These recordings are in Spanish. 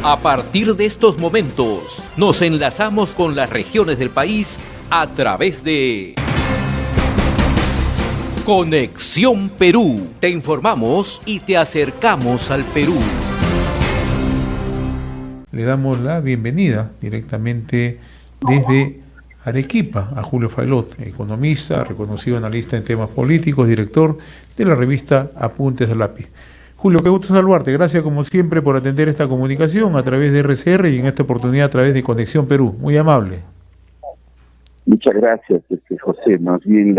A partir de estos momentos, nos enlazamos con las regiones del país a través de Conexión Perú. Te informamos y te acercamos al Perú. Le damos la bienvenida directamente desde Arequipa a Julio Failot, economista, reconocido analista en temas políticos, director de la revista Apuntes de Lápiz. Julio, qué gusto saludarte. Gracias como siempre por atender esta comunicación a través de RCR y en esta oportunidad a través de Conexión Perú. Muy amable. Muchas gracias, José. Más bien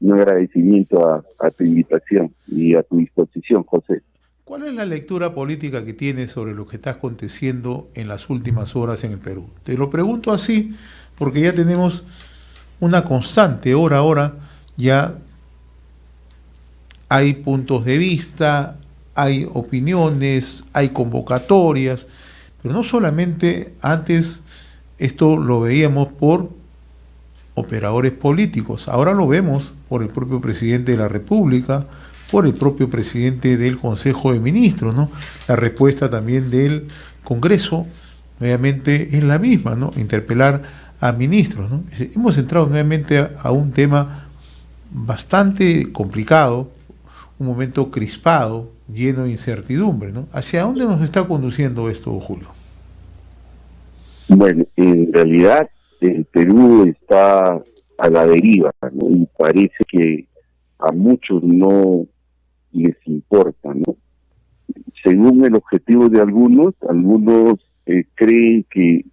un agradecimiento a tu invitación y a tu disposición, José. ¿Cuál es la lectura política que tienes sobre lo que está aconteciendo en las últimas horas en el Perú? Te lo pregunto así porque ya tenemos una constante, hora a hora, ya hay puntos de vista, hay opiniones, hay convocatorias, pero no solamente antes esto lo veíamos por operadores políticos, ahora lo vemos por el propio presidente de la República, por el propio presidente del Consejo de Ministros, ¿no? La respuesta también del Congreso, nuevamente, es la misma, ¿no? Interpelar a ministros, ¿no? Hemos entrado nuevamente a un tema bastante complicado, un momento crispado, lleno de incertidumbre, ¿no? ¿Hacia dónde nos está conduciendo esto, Julio? Bueno, en realidad el Perú está a la deriva, ¿no? Y parece que a muchos no les importa, ¿no? Según el objetivo de algunos creen que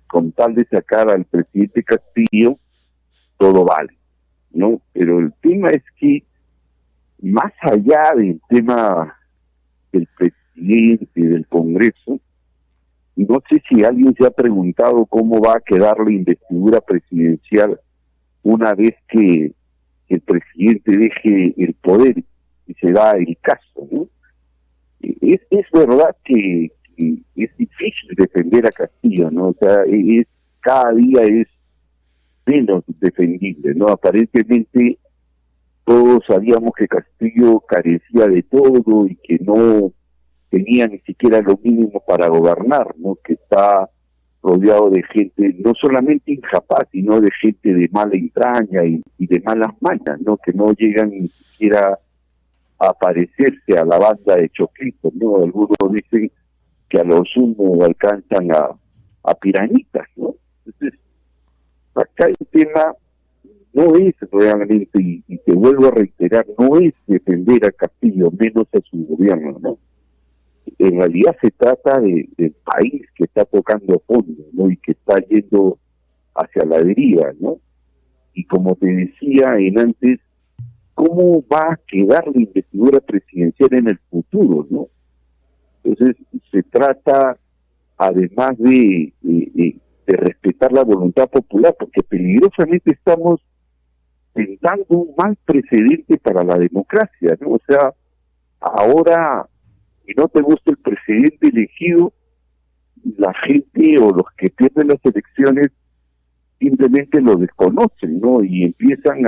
con tal de sacar al presidente Castillo, todo vale, ¿no? Pero el tema es que más allá del tema del presidente, del Congreso, no sé si alguien se ha preguntado cómo va a quedar la investidura presidencial una vez que el presidente deje el poder y se da el caso, ¿no? Es verdad que es difícil defender a Castillo, ¿no? O sea, cada día es menos defendible, ¿no? Aparentemente todos sabíamos que Castillo carecía de todo y que no tenía ni siquiera lo mínimo para gobernar, ¿no? Que está rodeado de gente no solamente incapaz, sino de gente de mala entraña y de malas mañas, ¿no? Que no llegan ni siquiera a parecerse a la banda de Choquito, ¿no? Algunos dicen que a lo sumo alcanzan a piranitas, ¿no? Entonces, acá el tema no es realmente, y te vuelvo a reiterar, no es defender a Castillo, menos a su gobierno, ¿no? En realidad se trata del país que está tocando fondo, ¿no? Y que está yendo hacia la deriva, ¿no? Y como te decía antes, ¿cómo va a quedar la investidura presidencial en el futuro, no? Entonces, se trata, además de respetar la voluntad popular, porque peligrosamente estamos sentando un mal precedente para la democracia, ¿no? O sea, ahora, si no te gusta el presidente elegido, la gente o los que pierden las elecciones simplemente lo desconocen, ¿no? Y empiezan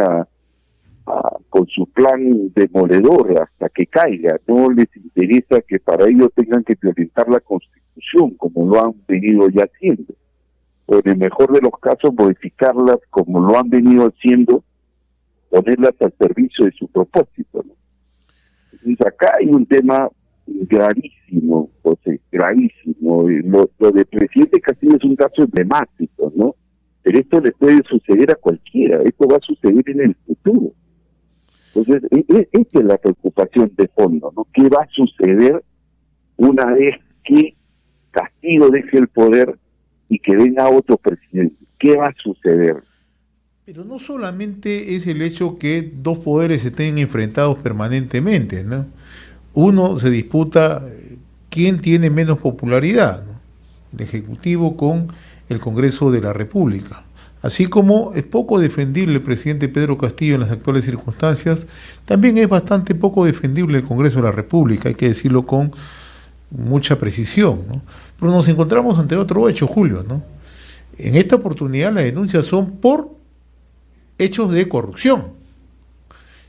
con su plan demoledor hasta que caiga. No les interesa que para ello tengan que violentar la Constitución, como lo han venido ya haciendo, o en el mejor de los casos modificarlas como lo han venido haciendo, ponerlas al servicio de su propósito, ¿no? Entonces acá hay un tema gravísimo, José, gravísimo. Lo del presidente Castillo es un caso emblemático, ¿no? Pero esto le puede suceder a cualquiera, esto va a suceder en el futuro. Entonces, esta es la preocupación de fondo, ¿no? ¿Qué va a suceder una vez que Castillo deje el poder y que venga otro presidente? ¿Qué va a suceder? Pero no solamente es el hecho que dos poderes estén enfrentados permanentemente, ¿no? Uno se disputa quién tiene menos popularidad, ¿no? El Ejecutivo con el Congreso de la República. Así como es poco defendible el presidente Pedro Castillo en las actuales circunstancias, también es bastante poco defendible el Congreso de la República, hay que decirlo con mucha precisión, ¿no? Pero nos encontramos ante otro hecho, Julio, ¿no? En esta oportunidad las denuncias son por hechos de corrupción.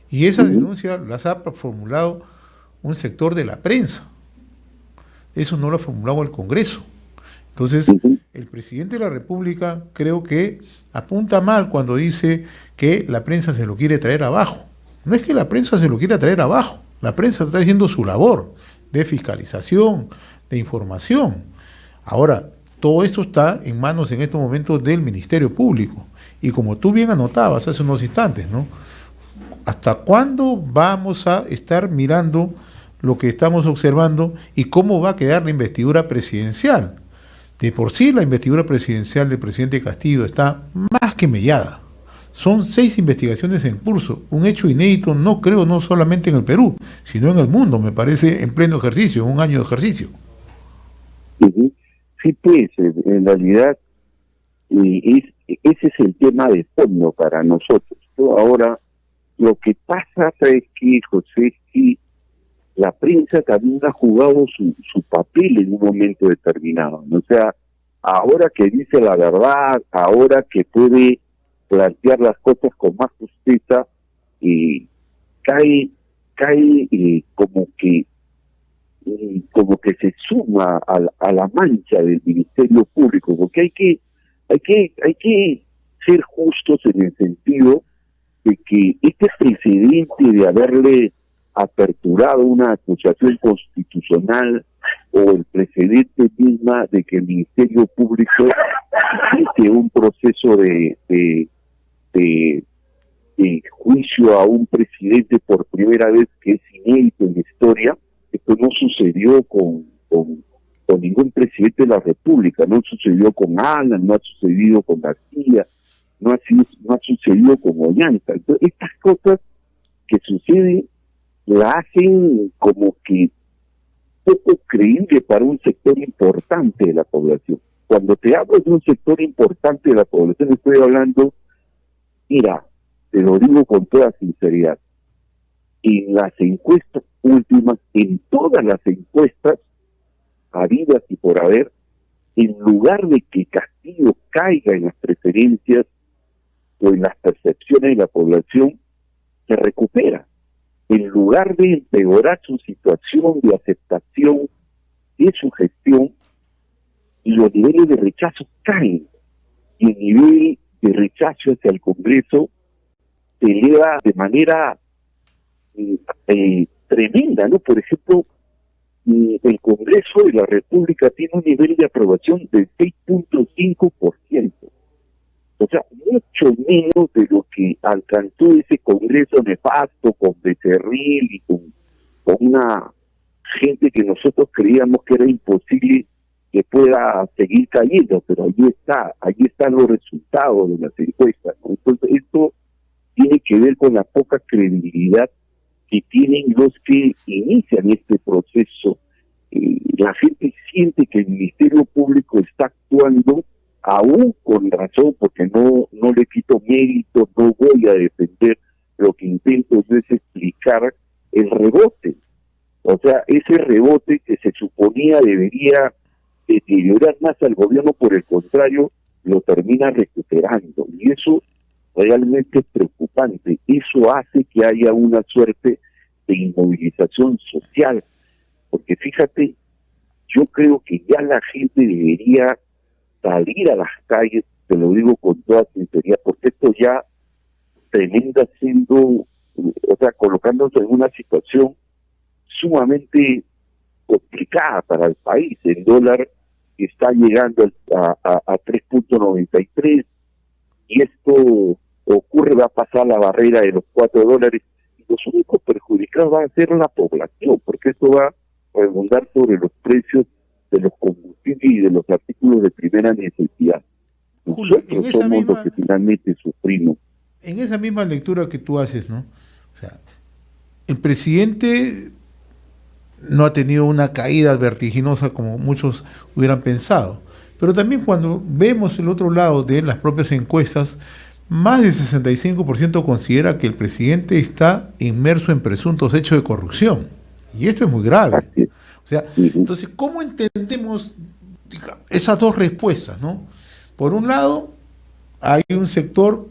Y esas denuncias las ha formulado un sector de la prensa. eso no lo ha formulado el Congreso. Entonces, el presidente de la República creo que apunta mal cuando dice que la prensa se lo quiere traer abajo. No es que la prensa se lo quiera traer abajo, la prensa está haciendo su labor de fiscalización, de información. Ahora, todo esto está en manos en estos momentos del Ministerio Público. Y como tú bien anotabas hace unos instantes, ¿no? ¿Hasta cuándo vamos a estar mirando lo que estamos observando y cómo va a quedar la investidura presidencial? De por sí la investidura presidencial del presidente Castillo está más que mellada. Son 6 investigaciones en curso, un hecho inédito, no creo, no solamente en el Perú, sino en el mundo, me parece, en pleno ejercicio, en un año de ejercicio. Sí, pues, en realidad, ese es el tema de fondo para nosotros, ¿no? Ahora, lo que pasa es que, José, es que la prensa también ha jugado su papel en un momento determinado, ¿no? O sea, ahora que dice la verdad, ahora que puede plantear las cosas con más justicia, cae como que se suma a la mancha del Ministerio Público, porque hay que ser justos en el sentido de que este precedente de haberle aperturado una acusación constitucional o el precedente misma de que el Ministerio Público inicie un proceso de juicio a un presidente por primera vez, que es inédito en la historia. Esto no sucedió con ningún presidente de la República, no sucedió con Alan, no ha sucedido con García, no ha sucedido con Ollanta. Entonces, estas cosas que suceden la hacen como que poco creíble para un sector importante de la población. Cuando te hablo de un sector importante de la población, estoy hablando, mira, te lo digo con toda sinceridad, en las encuestas últimas, en todas las encuestas habidas y por haber, en lugar de que Castillo caiga en las preferencias o en las percepciones de la población, se recupera. En lugar de empeorar su situación de aceptación de su gestión, los niveles de rechazo caen y el nivel de rechazo hacia el Congreso se eleva de manera tremenda, ¿no? Por ejemplo, el Congreso de la República tiene un nivel de aprobación del 6.5%. O sea, mucho menos de lo que alcanzó ese Congreso nefasto con Becerril y con una gente que nosotros creíamos que era imposible que pueda seguir cayendo, pero allí están los resultados de las encuestas, ¿no? Entonces, esto tiene que ver con la poca credibilidad que tienen los que inician este proceso. La gente siente que el Ministerio Público está actuando aún con razón, porque no le quito mérito, no voy a defender, lo que intento yo es explicar el rebote. O sea, ese rebote que se suponía debería deteriorar más al gobierno, por el contrario, lo termina recuperando. Y eso realmente es preocupante. Eso hace que haya una suerte de inmovilización social. Porque fíjate, yo creo que ya la gente debería salir a las calles, te lo digo con toda sinceridad, porque esto ya tremenda siendo, o sea, colocándose en una situación sumamente complicada para el país. El dólar está llegando a 3.93 y esto ocurre, va a pasar la barrera de los $4 y los únicos perjudicados van a ser la población, porque esto va a redundar sobre los precios de los combustibles y de los artículos de primera necesidad. Julio, nosotros somos los que finalmente sufrimos. En esa misma lectura que tú haces, ¿no? O sea, el presidente no ha tenido una caída vertiginosa como muchos hubieran pensado, pero también cuando vemos el otro lado de las propias encuestas, más del 65% considera que el presidente está inmerso en presuntos hechos de corrupción, y esto es muy grave. O sea, entonces, ¿cómo entendemos esas dos respuestas, no? Por un lado, hay un sector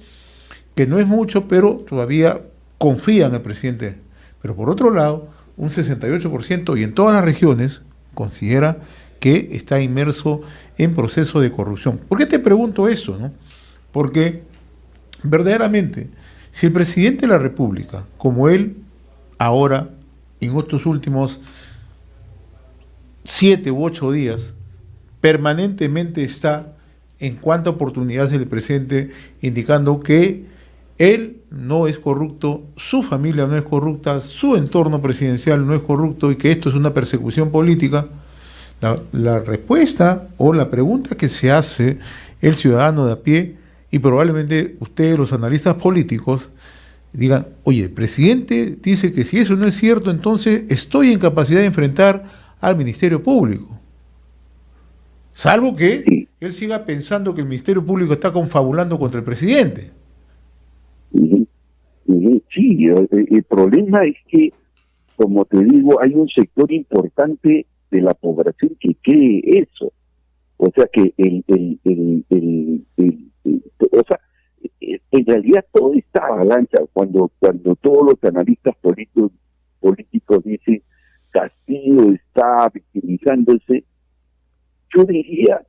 que no es mucho, pero todavía confía en el presidente. Pero por otro lado, un 68% y en todas las regiones considera que está inmerso en proceso de corrupción. ¿Por qué te pregunto eso, no? Porque verdaderamente, si el presidente de la República, como él ahora, en estos últimos 7 u 8 días, permanentemente está en cuánta oportunidad se le presente indicando que él no es corrupto, su familia no es corrupta, su entorno presidencial no es corrupto y que esto es una persecución política, la respuesta o la pregunta que se hace el ciudadano de a pie, y probablemente ustedes, los analistas políticos, digan, oye, el presidente dice que si eso no es cierto, entonces estoy en capacidad de enfrentar al Ministerio Público. Salvo que él siga pensando que el Ministerio Público está confabulando contra el presidente. Sí, el problema es que, como te digo, hay un sector importante de la población que cree eso. O sea que o sea, en realidad toda esta avalancha, cuando todos los analistas políticos dicen Castillo está victimizándose, yo diría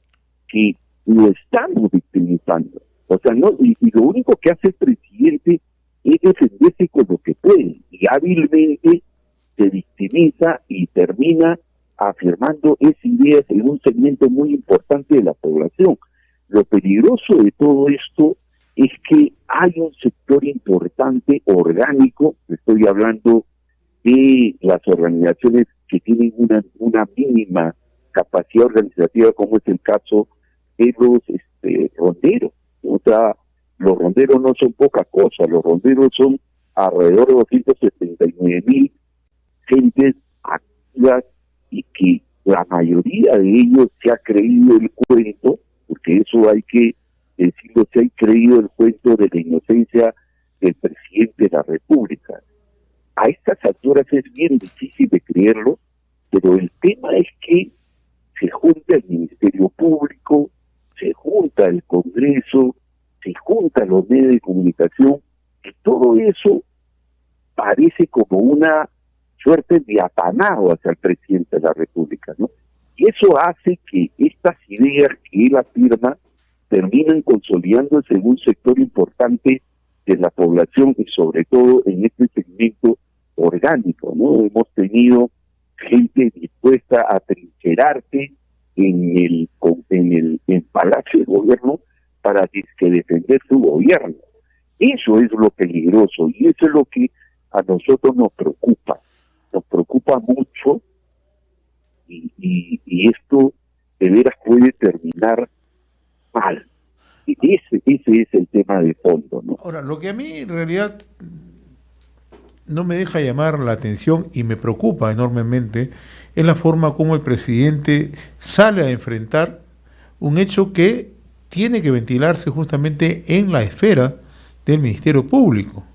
que lo estamos victimizando. O sea, no, y lo único que hace el presidente es defenderse con lo que puede, y hábilmente se victimiza y termina afirmando esas ideas en un segmento muy importante de la población. Lo peligroso de todo esto es que hay un sector importante, orgánico, estoy hablando de las organizaciones que tienen una mínima capacidad organizativa, como es el caso de los ronderos. O sea, los ronderos no son poca cosa, los ronderos son alrededor de 279,000 gentes activas, y que la mayoría de ellos se ha creído el cuento, porque eso hay que decirlo, se ha creído el cuento de la inocencia del presidente de la República. A estas alturas es bien difícil de creerlo, pero el tema es que se junta el Ministerio Público, se junta el Congreso, se juntan los medios de comunicación, y todo eso parece como una suerte de apanado hacia el presidente de la República, ¿no? Y eso hace que estas ideas que él afirma terminen consolidándose en un sector importante de la población, y sobre todo en este segmento orgánico, ¿no? Hemos tenido gente dispuesta a trincherarse en el Palacio de Gobierno para que defender su gobierno. Eso es lo peligroso, y eso es lo que a nosotros nos preocupa mucho, y esto de veras puede terminar mal. Y ese es el tema de fondo, ¿no? Ahora, lo que a mí en realidad no me deja llamar la atención y me preocupa enormemente es la forma como el presidente sale a enfrentar un hecho que tiene que ventilarse justamente en la esfera del Ministerio Público.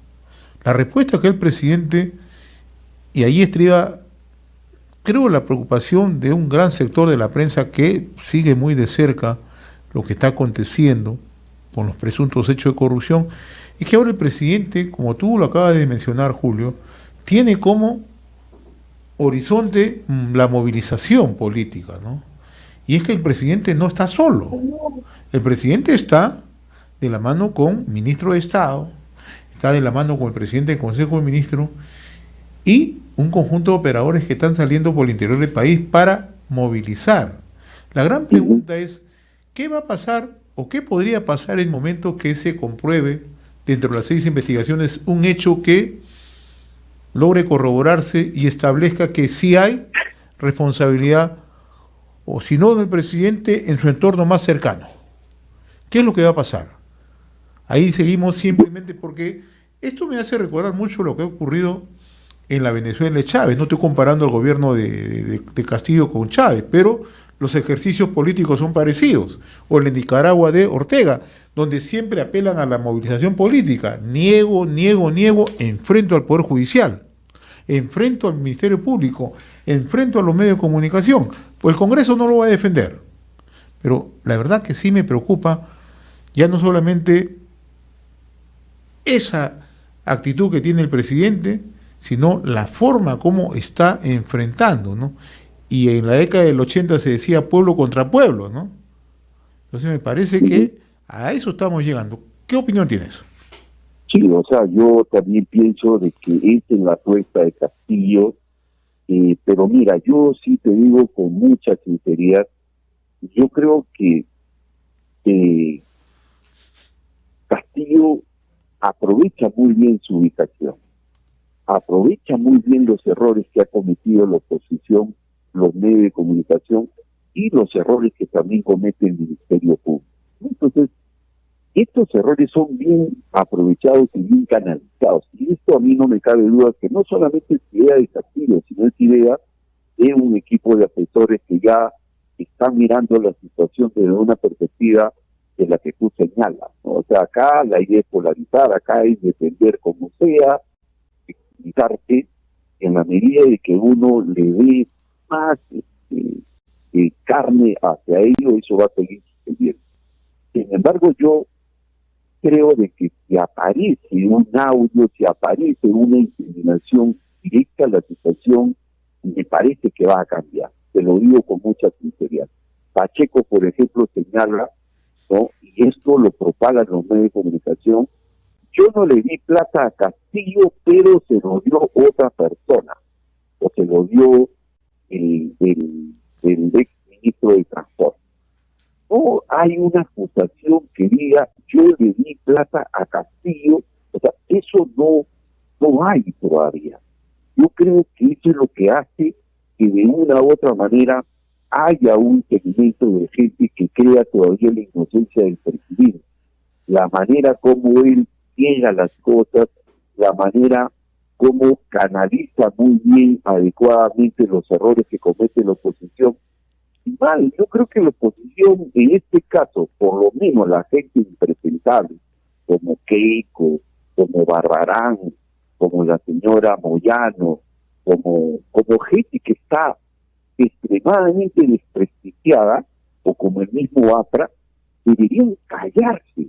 La respuesta que el presidente, y ahí estriba, creo, la preocupación de un gran sector de la prensa que sigue muy de cerca lo que está aconteciendo con los presuntos hechos de corrupción, es que ahora el presidente, como tú lo acabas de mencionar, Julio, tiene como horizonte la movilización política, ¿no? Y es que el presidente no está solo. El presidente está de la mano con ministro de Estado, está de la mano con el presidente del Consejo de Ministros y un conjunto de operadores que están saliendo por el interior del país para movilizar. La gran pregunta es, ¿qué va a pasar o qué podría pasar en el momento que se compruebe dentro de las 6 investigaciones un hecho que logre corroborarse y establezca que sí hay responsabilidad, o si no del presidente, en su entorno más cercano? ¿Qué es lo que va a pasar? Ahí seguimos simplemente, porque esto me hace recordar mucho lo que ha ocurrido en la Venezuela de Chávez. No estoy comparando el gobierno de Castillo con Chávez, pero los ejercicios políticos son parecidos. O en Nicaragua de Ortega, donde siempre apelan a la movilización política. Niego, enfrento al Poder Judicial, enfrento al Ministerio Público, enfrento a los medios de comunicación. Pues el Congreso no lo va a defender. Pero la verdad que sí me preocupa ya no solamente esa actitud que tiene el presidente, sino la forma como está enfrentando, ¿no? y en la década del 80 se decía pueblo contra pueblo, ¿no? Entonces me parece que a eso estamos llegando. ¿Qué opinión tienes? Sí, o sea, yo también pienso de que esta es la apuesta de Castillo, pero mira, yo sí te digo con mucha sinceridad, yo creo que Castillo aprovecha muy bien su ubicación, aprovecha muy bien los errores que ha cometido la oposición, los medios de comunicación y los errores que también comete el Ministerio Público. Entonces, estos errores son bien aprovechados y bien canalizados. Y esto a mí no me cabe duda que no solamente es idea de Castillo, sino es idea de un equipo de asesores que ya están mirando la situación desde una perspectiva de la que tú señalas, ¿no? O sea, acá la idea es polarizar, acá es defender como sea, explicarte en la medida de que uno le dé más carne hacia ello, eso va a seguir sucediendo. Sin embargo, yo creo de que si aparece un audio, si aparece una incriminación directa, la situación me parece que va a cambiar. Te lo digo con mucha sinceridad. Pacheco, por ejemplo, señala, ¿no? Y esto lo propagan los medios de comunicación. Yo no le di plata a Castillo, pero se lo dio otra persona, o se lo dio el ex ministro de Transporte. No hay una acusación que diga yo le di plata a Castillo, o sea, eso no hay todavía. Yo creo que eso es lo que hace que de una u otra manera haya un segmento de gente que crea todavía la inocencia del presidente. La manera como él llega las cosas, la manera como canaliza muy bien, adecuadamente los errores que comete la oposición. Mal, yo creo que la oposición, en este caso, por lo menos la gente impresentable, como Keiko, como Barbarán, como la señora Moyano, como gente que está extremadamente desprestigiada, o como el mismo APRA, deberían callarse.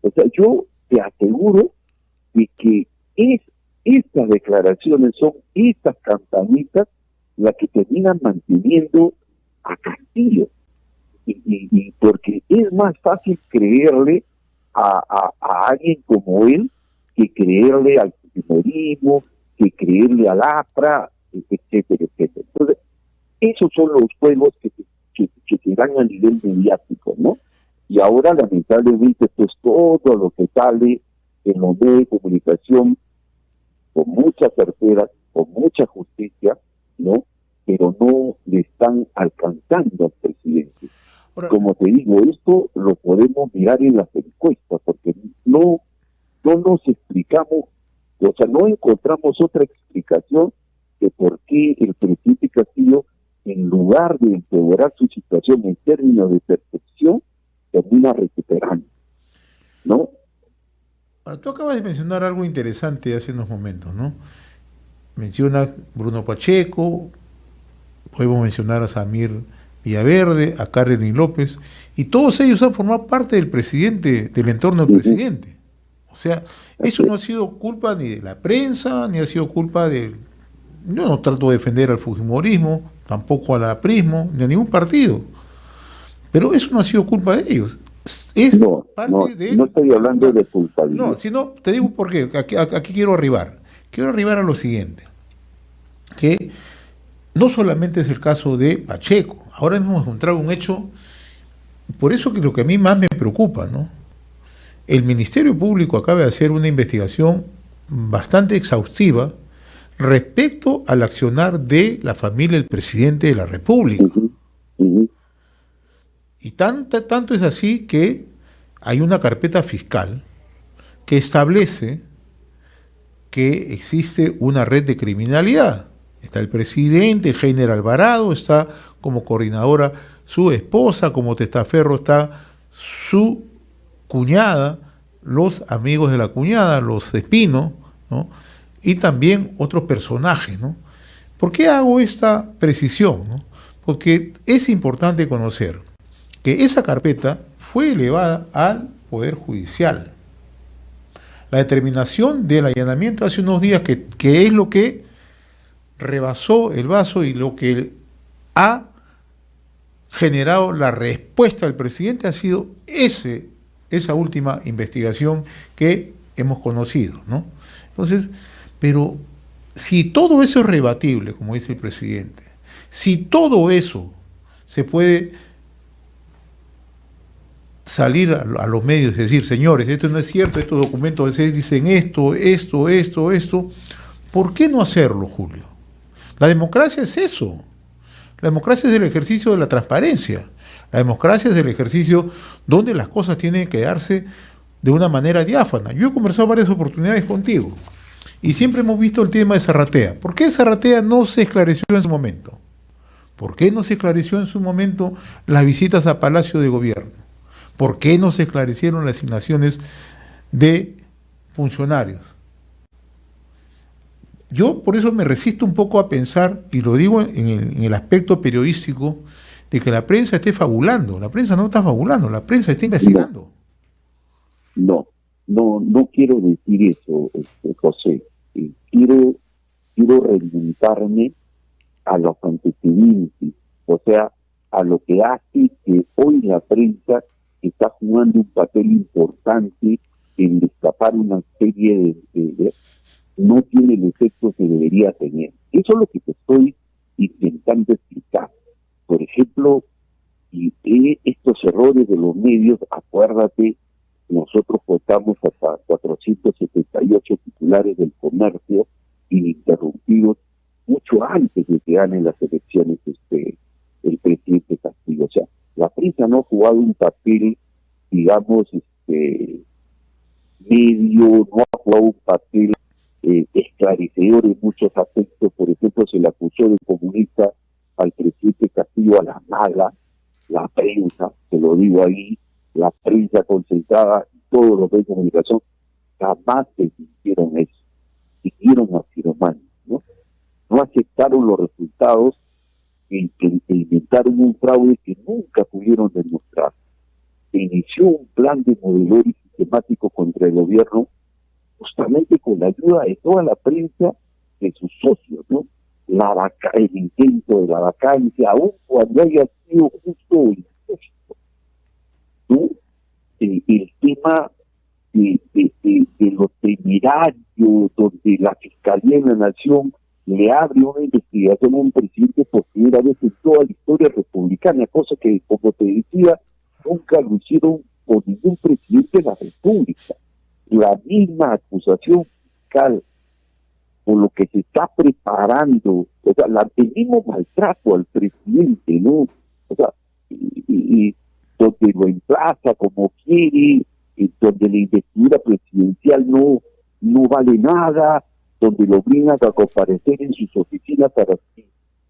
O sea, yo te aseguro de que estas declaraciones son estas campanitas las que terminan manteniendo a Castillo, y porque es más fácil creerle a alguien como él que creerle al fujimorismo, que creerle al APRA, etcétera, etcétera. Entonces, esos son los juegos que se dan a nivel mediático, ¿no? Y ahora, lamentablemente, pues todo lo que sale en los medios de comunicación, con mucha certeza, con mucha justicia, ¿no? Pero no le están alcanzando al presidente. Ahora, como te digo, esto lo podemos mirar en las encuestas, porque no nos explicamos, o sea, no encontramos otra explicación de por qué el presidente Castillo, en lugar de empeorar su situación en términos de percepción, termina recuperando, ¿no? Ahora, tú acabas de mencionar algo interesante hace unos momentos, ¿no? Mencionas Bruno Pacheco, podemos mencionar a Samir Villaverde, a Karelyn López, y todos ellos han formado parte del presidente, del entorno del presidente. O sea, eso no ha sido culpa ni de la prensa, ni ha sido culpa de... Yo no trato de defender al fujimorismo, tampoco al aprismo, ni a ningún partido. Pero eso no ha sido culpa de ellos. Es parte de... No estoy hablando de culpabilidad. No, sino, te digo por qué. Aquí quiero arribar. Quiero arribar a lo siguiente. Que no solamente es el caso de Pacheco. Ahora hemos encontrado un hecho, por eso que lo que a mí más me preocupa, ¿no? El Ministerio Público acaba de hacer una investigación bastante exhaustiva respecto al accionar de la familia del presidente de la República. Y tanto es así que hay una carpeta fiscal que establece que existe una red de criminalidad. Está el presidente, Heiner Alvarado, está como coordinadora su esposa, como testaferro está su cuñada, los amigos de la cuñada, los Espino, ¿no? Y también otros personajes, ¿no? ¿Por qué hago esta precisión, ¿no? Porque es importante conocer que esa carpeta fue elevada al Poder Judicial. La determinación del allanamiento hace unos días, que es lo que rebasó el vaso y lo que ha generado la respuesta del presidente ha sido esa última investigación que hemos conocido, ¿no? Entonces, pero si todo eso es rebatible, como dice el presidente, si todo eso se puede salir a los medios y decir, señores, esto no es cierto, estos documentos a veces dicen esto, ¿por qué no hacerlo, Julio? La democracia es eso. La democracia es el ejercicio de la transparencia. La democracia es el ejercicio donde las cosas tienen que darse de una manera diáfana. Yo he conversado varias oportunidades contigo y siempre hemos visto el tema de Zarratea. ¿Por qué Zarratea no se esclareció en su momento? ¿Por qué no se esclareció en su momento las visitas a Palacio de Gobierno? ¿Por qué no se esclarecieron las asignaciones de funcionarios? Yo por eso me resisto un poco a pensar, y lo digo en el aspecto periodístico, de que la prensa esté fabulando. La prensa no está fabulando, la prensa está investigando. No quiero decir eso, José. Quiero remontarme a los antecedentes, o sea, a lo que hace que hoy la prensa está jugando un papel importante en destapar una serie de no tiene el efecto que debería tener. Eso es lo que te estoy intentando explicar. Por ejemplo, estos errores de los medios, acuérdate, nosotros votamos hasta 478 titulares del Comercio ininterrumpidos mucho antes de que ganen las elecciones el presidente Castillo. O sea, la prensa no ha jugado un papel, digamos, medio, no ha jugado un papel esclarecedor en muchos aspectos. Por ejemplo, se le acusó de comunista al presidente Castillo a la mala, la prensa, se lo digo ahí, la prensa concentrada, todos los medios de comunicación, jamás se hicieron eso, siguieron afirmando, ¿no? No aceptaron los resultados e inventaron un fraude que nunca pudieron demostrar. Se inició un plan de modelero y sistemático contra el gobierno, justamente con la ayuda de toda la prensa, de sus socios, ¿no? El intento de la vacancia, aún cuando haya sido justo o injusto, ¿no? El tema de los temerarios, donde la Fiscalía de la Nación le abre una investigación a un presidente por primera vez en toda la historia republicana, cosa que, como te decía, nunca lo hicieron con ningún presidente de la República. La misma acusación fiscal por lo que se está preparando, o sea, el mismo maltrato al presidente, ¿no? O sea, y donde lo emplaza como quiere, donde la investidura presidencial no vale nada, donde lo obligan a comparecer en sus oficinas para,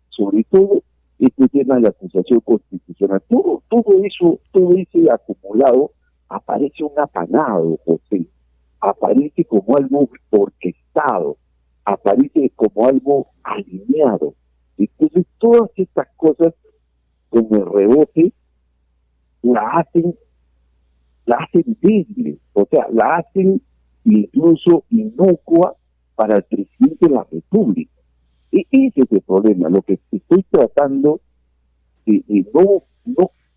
sobre todo, este tema de la acusación constitucional. Todo ese acumulado aparece un apanado, José, aparece como algo orquestado, aparece como algo alineado. Entonces, todas estas cosas, con el rebote, la hacen débil, o sea, la hacen incluso inocua para el presidente de la República. Ese es el problema. Lo que estoy tratando, no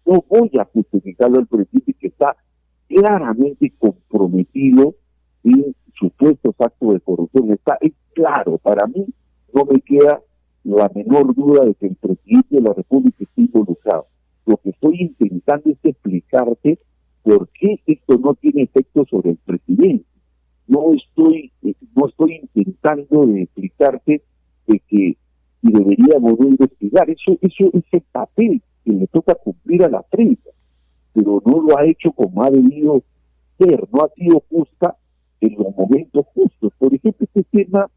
voy a justificarlo al presidente, que está claramente comprometido en supuestos actos de corrupción. Es claro, para mí no me queda la menor duda de que el presidente de la República está involucrado. Lo que estoy intentando es explicarte por qué esto no tiene efecto sobre el presidente. No estoy intentando de explicarte de que si deberíamos no investigar. Eso es el papel que le toca cumplir a la prensa, pero no lo ha hecho como ha debido ser, no ha sido justa en los momentos justos. Por ejemplo, este tema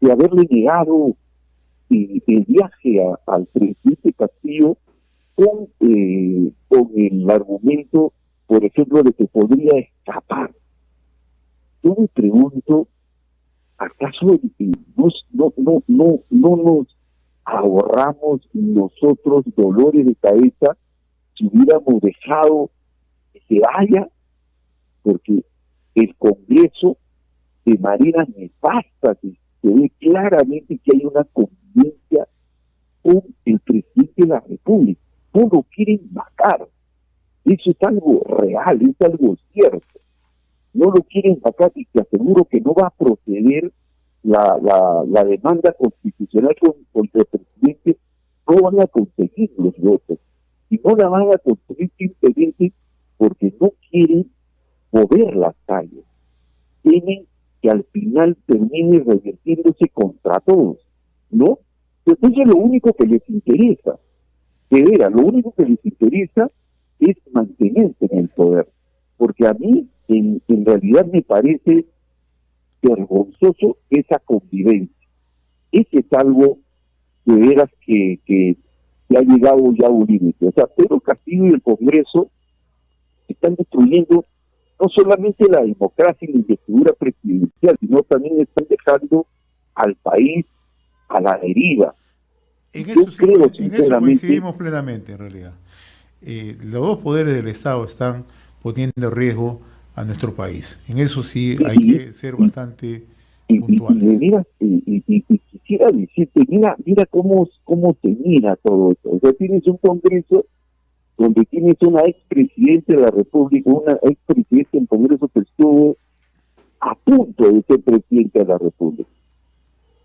de haberle negado el viaje al presidente Castillo con el argumento, por ejemplo, de que podría escapar. Yo me pregunto, ¿acaso no nos ahorramos nosotros dolores de cabeza si hubiéramos dejado que se vaya? Porque el Congreso, de manera nefasta, se ve claramente que hay una convivencia con el presidente presidente de la República. No lo quieren vacar. Eso es algo real, es algo cierto. No lo quieren vacar y te aseguro que no va a proceder la demanda constitucional contra el presidente. No van a conseguir los votos. Y no la van a conseguir simplemente porque no quieren mover las calles. Tienen que al final termine revirtiéndose contra todos, ¿no? Entonces lo único que les interesa, lo único que les interesa es mantenerse en el poder. Porque a mí, en realidad me parece vergonzoso esa convivencia. Ese es algo de veras que ha llegado ya a un límite. O sea, Pedro Castillo y el Congreso están destruyendo no solamente la democracia y la investidura presidencial, sino también están dejando al país a la deriva. En eso coincidimos plenamente, en realidad. Los dos poderes del Estado están poniendo en riesgo a nuestro país. En eso sí hay que ser bastante puntuales. Y quisiera decirte, mira cómo se mira todo esto. O sea, tienes un Congreso donde tienes una expresidenta de la República, una expresidenta del Congreso que estuvo a punto de ser presidente de la República,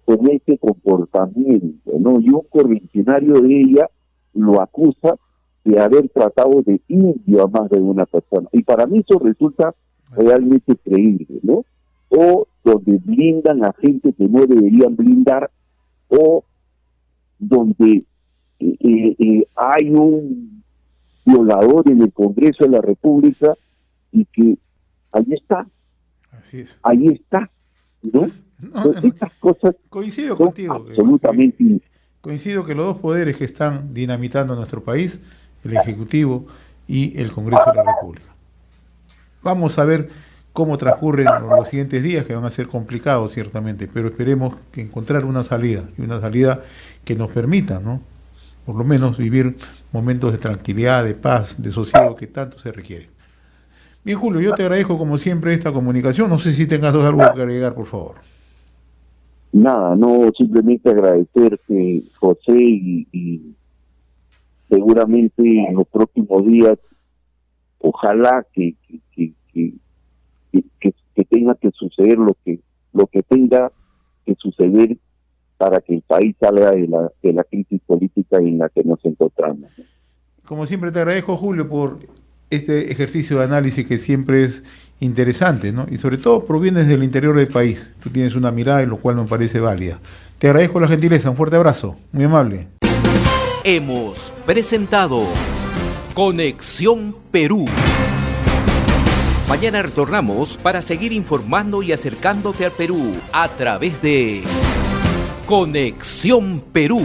con ese comportamiento, ¿no? Y un correligionario de ella lo acusa de haber tratado de indio a más de una persona. Y para mí eso resulta realmente creíble, ¿no? O donde blindan a gente que no deberían blindar, o donde hay un violador en el Congreso de la República y que ahí está. Así es. Ahí está, ¿no? Estas cosas coincido contigo. Absolutamente. Coincido que los dos poderes que están dinamitando nuestro país, el Ejecutivo y el Congreso de la República. Vamos a ver cómo transcurren los siguientes días, que van a ser complicados ciertamente, pero esperemos que encontrar una salida, y una salida que nos permita, ¿no?, por lo menos vivir momentos de tranquilidad, de paz, de sosiego que tanto se requiere. Bien, Julio, yo te agradezco como siempre esta comunicación. No sé si tengas algo que agregar, por favor. Nada, no, simplemente agradecerte, José, y seguramente en los próximos días, ojalá que tenga que suceder lo que tenga que suceder para que el país salga de la crisis política en la que nos encontramos. Como siempre te agradezco, Julio, por este ejercicio de análisis que siempre es interesante, ¿no? Y sobre todo provienes del interior del país. Tú tienes una mirada, y lo cual me parece válida. Te agradezco la gentileza, un fuerte abrazo, muy amable. Hemos presentado Conexión Perú. Mañana retornamos para seguir informando y acercándote al Perú a través de Conexión Perú.